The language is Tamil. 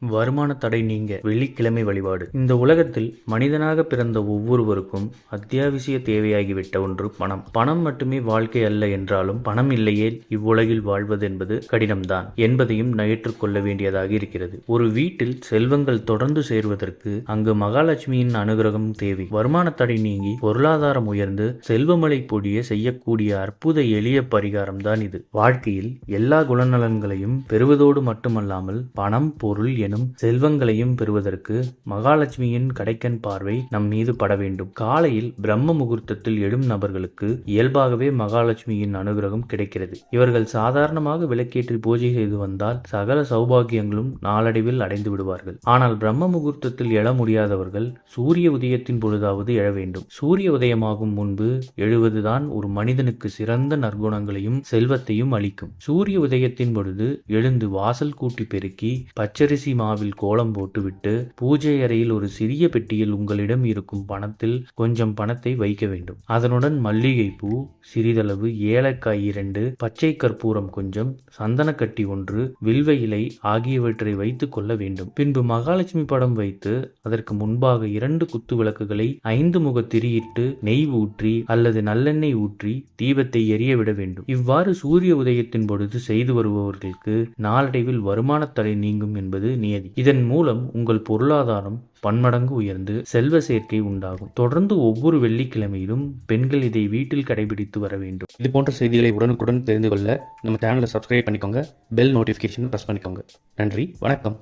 வருமான தடை நீங்க வெள்ளிக்கிழமை வழிபாடு. இந்த உலகத்தில் மனிதனாக பிறந்த ஒவ்வொருவருக்கும் அத்தியாவசிய தேவையாகிவிட்ட ஒன்று பணம். பணம் மட்டுமே வாழ்க்கை அல்ல என்றாலும் பணம் இல்லையே இவ்வுலகில் வாழ்வது என்பது கடினம்தான் என்பதையும் ஏற்றுக்கொள்ள வேண்டியதாக இருக்கிறது. ஒரு வீட்டில் செல்வங்கள் தொடர்ந்து சேர்வதற்கு அங்கு மகாலட்சுமியின் அனுகிரகம் தேவை. வருமான தடை நீங்கி பொருளாதாரம் உயர்ந்து செல்வமழை பொழிய செய்யக்கூடிய அற்புத எளிய பரிகாரம் தான் இது. வாழ்க்கையில் எல்லா குணநலன்களையும் பெறுவதோடு மட்டுமல்லாமல் பணம், பொருள் எனும் செல்வங்களையும் பெறுவதற்கு மகாலட்சுமியின் கடைக்கண் பார்வை நம் மீது பட வேண்டும். காலையில் பிரம்ம முகூர்த்தத்தில் எழும் நபர்களுக்கு இயல்பாகவே மகாலட்சுமியின் அனுகிரகம் கிடைக்கிறது. இவர்கள் சாதாரணமாக விளக்கேற்றி பூஜை செய்து வந்தால் சகல சௌபாகியங்களும் நாளடைவில் அடைந்து விடுவார்கள். ஆனால் பிரம்ம முகூர்த்தத்தில் எழ முடியாதவர்கள் சூரிய உதயத்தின் பொழுதாவது எழ வேண்டும். சூரிய உதயமாகும் முன்பு எழுவதுதான் ஒரு மனிதனுக்கு சிறந்த நற்குணங்களையும் செல்வத்தையும் அளிக்கும். சூரிய உதயத்தின் பொழுது எழுந்து வாசல் கூட்டி பெருக்கி பச்சரிசி மாவில் கோலம் போட்டுவிட்டு பூஜை அறையில் ஒரு சிறிய பெட்டியில் உங்களிடம் இருக்கும் பணத்தில் கொஞ்சம் பணத்தை வைக்க வேண்டும். அதனுடன் மல்லிகை பூ சிறிதளவு, ஏலக்காய் 2, பச்சை கற்பூரம் கொஞ்சம், சந்தனக்கட்டி 1, வில்வ இலை ஆகியவற்றை வைத்துக் கொள்ள வேண்டும். பின்பு மகாலட்சுமி படம் வைத்து அதற்கு முன்பாக 2 குத்து விளக்குகளை 5 முக திரியிட்டு நெய் ஊற்றி அல்லது நல்லெண்ணெய் ஊற்றி தீபத்தை எரிய விட வேண்டும். இவ்வாறு சூரிய உதயத்தின் பொழுது செய்து வருபவர்களுக்கு நாளடைவில் வருமான தடை நீங்கும் என்பது நியதி. இதன் மூலம் உங்கள் பொருளாதாரம் பன்மடங்கு உயர்ந்து செல்வ சேர்க்கை உண்டாகும். தொடர்ந்து ஒவ்வொரு வெள்ளிக்கிழமையிலும் பெண்கள் இதை வீட்டில் கடைபிடித்து வர வேண்டும். இது போன்ற செய்திகளை உடனுக்குடன் தெரிந்து கொள்ள நம்ம சேனலை சப்ஸ்கிரைப் பண்ணிக்கோங்க. பெல் நோட்டிஃபிகேஷன் பிரஸ் பண்ணிக்கோங்க. நன்றி, வணக்கம்.